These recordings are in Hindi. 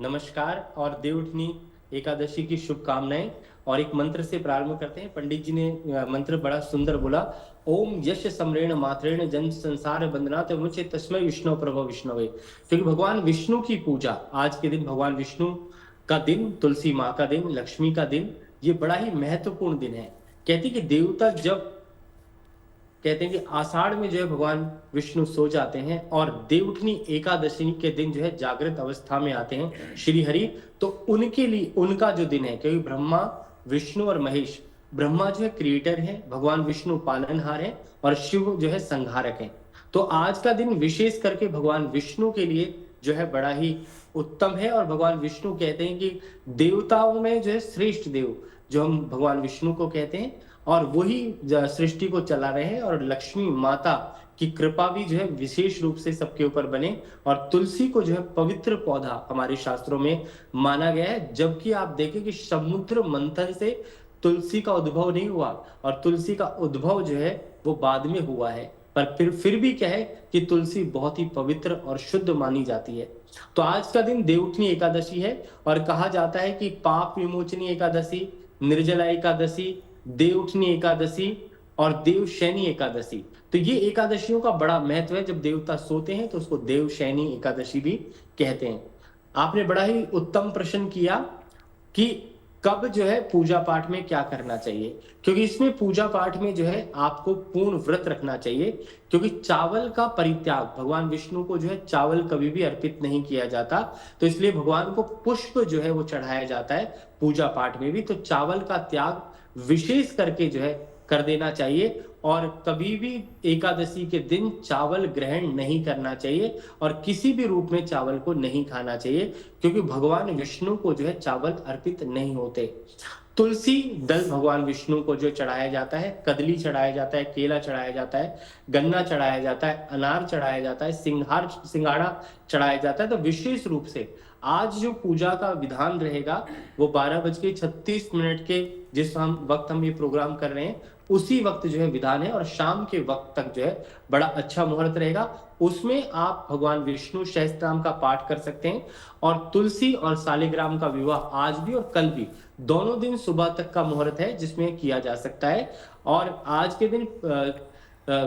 नमस्कार और देवउठनी एकादशी की शुभकामनाएं। और एक मंत्र से प्रारंभ करते हैं। पंडित जी ने मंत्र बड़ा सुंदर बोला। ओम यश सम्रेण मात्रेण जन संसार बंदना तो मुझे तस्मै विष्णु प्रभो विष्णवे। क्योंकि भगवान विष्णु की पूजा आज के दिन, भगवान विष्णु का दिन, तुलसी माँ का दिन, लक्ष्मी का दिन, ये बड़ा ही महत्वपूर्ण दिन है। कहती कि देवता जब कहते हैं कि आषाढ़ में जो है भगवान विष्णु सो जाते हैं और देवउठनी एकादशी के दिन जो है जागृत अवस्था में आते हैं श्री हरि, तो उनके लिए उनका जो दिन है, क्योंकि ब्रह्मा विष्णु और महेश, ब्रह्मा जो है क्रिएटर है, भगवान विष्णु पालनहार है और शिव जो है संहारक है। तो आज का दिन विशेष करके भगवान विष्णु के लिए जो है बड़ा ही उत्तम है। और भगवान विष्णु कहते हैं कि देवताओं में जो है श्रेष्ठ देव जो हम भगवान विष्णु को कहते हैं, और वही सृष्टि को चला रहे हैं। और लक्ष्मी माता की कृपा भी जो है विशेष रूप से सबके ऊपर बने। और तुलसी को जो है पवित्र पौधा हमारे शास्त्रों में माना गया है। जबकि आप देखें कि समुद्र मंथन से तुलसी का उद्भव नहीं हुआ, और तुलसी का उद्भव जो है वो बाद में हुआ है। पर फिर भी क्या है कि तुलसी बहुत ही पवित्र और शुद्ध मानी जाती है। तो आज का दिन देवउठनी एकादशी है, और कहा जाता है कि पाप विमोचनी एकादशी, निर्जला एकादशी, देवउठनी एकादशी और देवशयनी एकादशी। तो ये एकादशियों का बड़ा महत्व है। जब देवता सोते हैं तो उसको देवशयनी एकादशी भी कहते हैं। आपने बड़ा ही उत्तम प्रश्न किया कि कब जो है पूजा पाठ में क्या करना चाहिए, क्योंकि इसमें पूजा पाठ में जो है आपको पूर्ण व्रत रखना चाहिए। क्योंकि चावल का परित्याग, भगवान विष्णु को जो है चावल कभी भी अर्पित नहीं किया जाता, तो इसलिए भगवान को पुष्प जो है वो चढ़ाया जाता है पूजा पाठ में भी। तो चावल का त्याग विशेष करके जो है कर देना चाहिए, और कभी भी एकादशी के दिन चावल ग्रहण नहीं करना चाहिए और किसी भी रूप में चावल को नहीं खाना चाहिए, क्योंकि भगवान विष्णु को जो है चावल अर्पित नहीं होते। तुलसी दल भगवान विष्णु को जो चढ़ाया जाता है, कदली चढ़ाया जाता है, केला चढ़ाया जाता है, गन्ना चढ़ाया जाता है, अनार चढ़ाया जाता है, सिंघाड़ा चढ़ाया जाता है। तो विशेष रूप से आज जो पूजा का विधान रहेगा वो 12:36 के जिस वक्त हम ये प्रोग्राम कर रहे हैं उसी वक्त जो है विधान है, और शाम के वक्त तक जो है बड़ा अच्छा मुहूर्त रहेगा। उसमें आप भगवान विष्णु सहस्त्रनाम का पाठ कर सकते हैं। और तुलसी और सालिग्राम का विवाह आज भी और कल भी दोनों दिन सुबह तक का मुहूर्त है जिसमें किया जा सकता है। और आज के दिन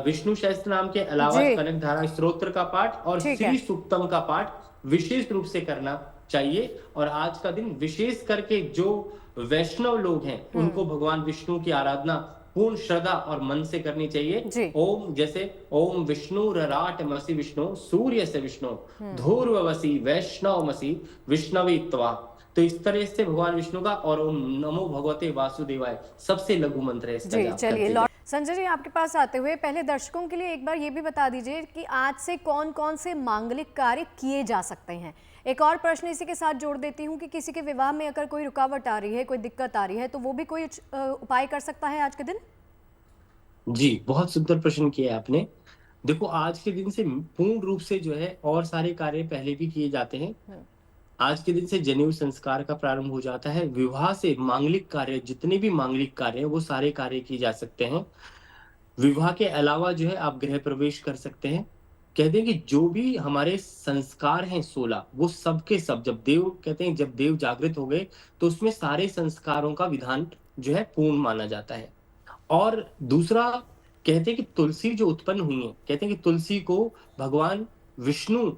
विष्णु सहस्त्रनाम के अलावा जी, कनक धारा स्तोत्र का पाठ और ठीक श्री है। सूक्तम का पाठ विशेष रूप से करना चाहिए। और आज का दिन विशेष करके जो वैष्णव लोग हैं उनको भगवान विष्णु की आराधना पूर्ण श्रद्धा और मन से करनी चाहिए। जी। ओम जैसे ओम विष्णु रराट मसी विष्णु सूर्य से विष्णु धूर्वसी वैष्णव मसी विष्णवी त्वा। तो इस तरह से भगवान विष्णु का, और ओम नमो भगवते वासुदेवाय सबसे लघु मंत्र है, इसका जी, जाप चलिए करते जाए। संजय जी, आपके पास आते हुए पहले दर्शकों के लिए एक बार ये भी बता दीजिए कि आज से कौन-कौन से मांगलिक कार्य किए जा सकते हैं? एक और प्रश्न इसी के साथ जोड़ देती हूँ कि किसी के विवाह में अगर कोई रुकावट आ रही है, कोई दिक्कत आ रही है, तो वो भी कोई उपाय कर सकता है आज के दिन? जी, बहुत सुंदर प्रश्न किया है आपने। देखो, आज के दिन से पूर्ण रूप से जो है और सारे कार्य पहले भी किए जाते हैं। हुँ, आज के दिन से जनेऊ संस्कार का प्रारंभ हो जाता है। विवाह से मांगलिक कार्य, जितने भी मांगलिक कार्य हैं वो सारे कार्य किए जा सकते हैं। विवाह के अलावा जो है आप गृह प्रवेश कर सकते हैं। कहते हैं कि जो भी हमारे संस्कार हैं 16, वो सब के सब, जब देव कहते हैं जब देव जागृत हो गए तो उसमें सारे संस्कारों का विधान जो है पूर्ण माना जाता है। और दूसरा, कहते हैं कि तुलसी जो उत्पन्न हुई है, कहते हैं कि तुलसी को भगवान विष्णु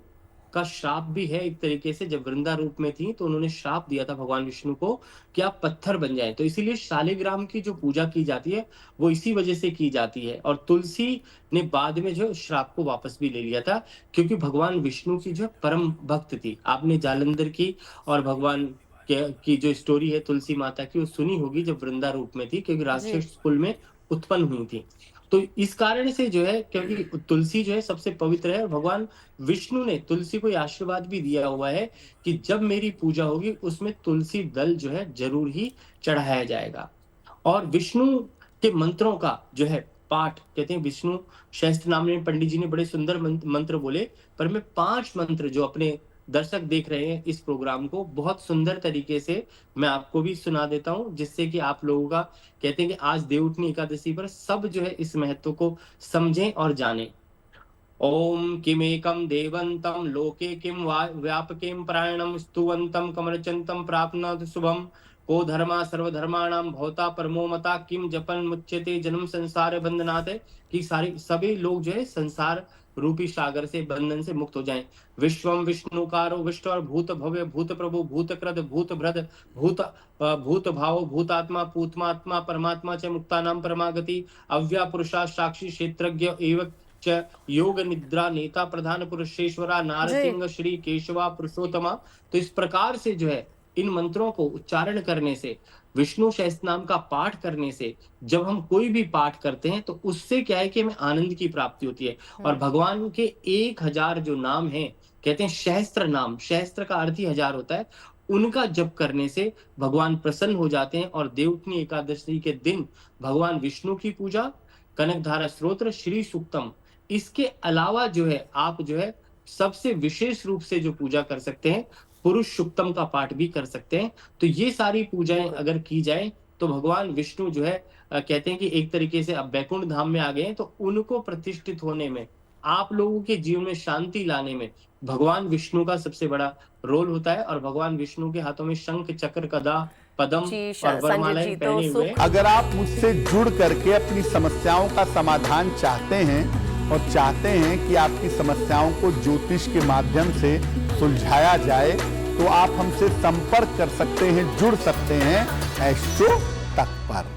का श्राप भी है एक तरीके से। जब वृंदा रूप में थी तो उन्होंने श्राप दिया था भगवान विष्णु को कि आप पत्थर बन जाएं। तो इसीलिए शालिग्राम की जो पूजा की जाती है वो इसी वजह से की जाती है। और तुलसी ने बाद में जो श्राप को वापस भी ले लिया था, क्योंकि भगवान विष्णु की जो परम भक्त थी। आपने जालंधर की और भगवान की जो स्टोरी है तुलसी माता की, वो सुनी होगी, जब वृंदा रूप में थी, क्योंकि जी। राक्षस कुल में उत्पन्न हुई थी। तो इस कारण से जो है, क्योंकि तुलसी जो है सबसे पवित्र है, भगवान विष्णु ने तुलसी को आशीर्वाद भी दिया हुआ है कि जब मेरी पूजा होगी उसमें तुलसी दल जो है जरूर ही चढ़ाया जाएगा। और विष्णु के मंत्रों का जो है पाठ, कहते हैं विष्णु सहस्त्र नाम में पंडित जी ने बड़े सुंदर मंत्र बोले, पर मैं 5 मंत्र जो अपने दर्शक देख रहे हैं इस प्रोग्राम को बहुत सुंदर तरीके से मैं आपको भी सुना देता हूं, जिससे कि आप लोगों का, कहते हैं कि आज देवउठनी एकादशी पर सब जो है इस महत्व को समझें और जानें। ओम किमेकं देवन्तं लोके किं व्यापकें प्राणिनं स्तुवन्तं कमलचन्तं प्राप्नोति शुभम को धर्मा सर्वधर्माणां भवता परमो मता किम जपन मुच्यते जन्म संसार बंधनात्, कि सारी सभी लोग जो है संसार रूपी सागर से बंधन से मुक्त हो जाएं। विश्वम विष्णुकारो विष्णु और भूत भव्य भूत प्रभु भूत कृत भूत भ्रद भूत भूत भाव भूतात्मा पूतमात्मा परमात्मा च मुक्तानां परमागति अव्या पुरुषा साक्षी क्षेत्रज्ञ एवं च योग निद्रा नेता प्रधान पुरुषेश्वरा जी। नारसिंह श्री केशवा पुरुषोत्तमा। तो इस प्रकार से जो है इन मंत्रों को उच्चारण करने से, विष्णु सहस्त्र नाम का पाठ करने से, जब हम कोई भी पाठ करते हैं तो उससे क्या है कि हमें आनंद की प्राप्ति होती है। और भगवान के 1000 जो नाम हैं, कहते हैं सहस्त्र नाम, सहस्त्र का अर्थ ही 1000 होता है, उनका जप करने से भगवान प्रसन्न हो जाते हैं। और देवउठनी एकादशी के दिन भगवान विष्णु की पूजा, कनकधारा स्तोत्र, श्री सूक्तम, इसके अलावा जो है आप जो है सबसे विशेष रूप से जो पूजा कर सकते हैं, पुरुष सूक्तम का पाठ भी कर सकते हैं। तो ये सारी पूजाएं अगर की जाए तो भगवान विष्णु जो है कहते हैं कि एक तरीके से अब बैकुंठ धाम में आ गए हैं, तो उनको प्रतिष्ठित होने में, आप लोगों के जीवन में शांति लाने में भगवान विष्णु का सबसे बड़ा रोल होता है। और भगवान विष्णु के हाथों में शंख चक्र गदा पद्म जी, और संजय जी, वरमालाएं तो पहने हुए हैं। अगर आप मुझसे जुड़ करके अपनी समस्याओं का समाधान चाहते हैं और चाहते हैं कि आपकी समस्याओं को ज्योतिष के माध्यम से सुलझाया जाए, तो आप हमसे संपर्क कर सकते हैं, जुड़ सकते हैं एस्ट्रो तक पर।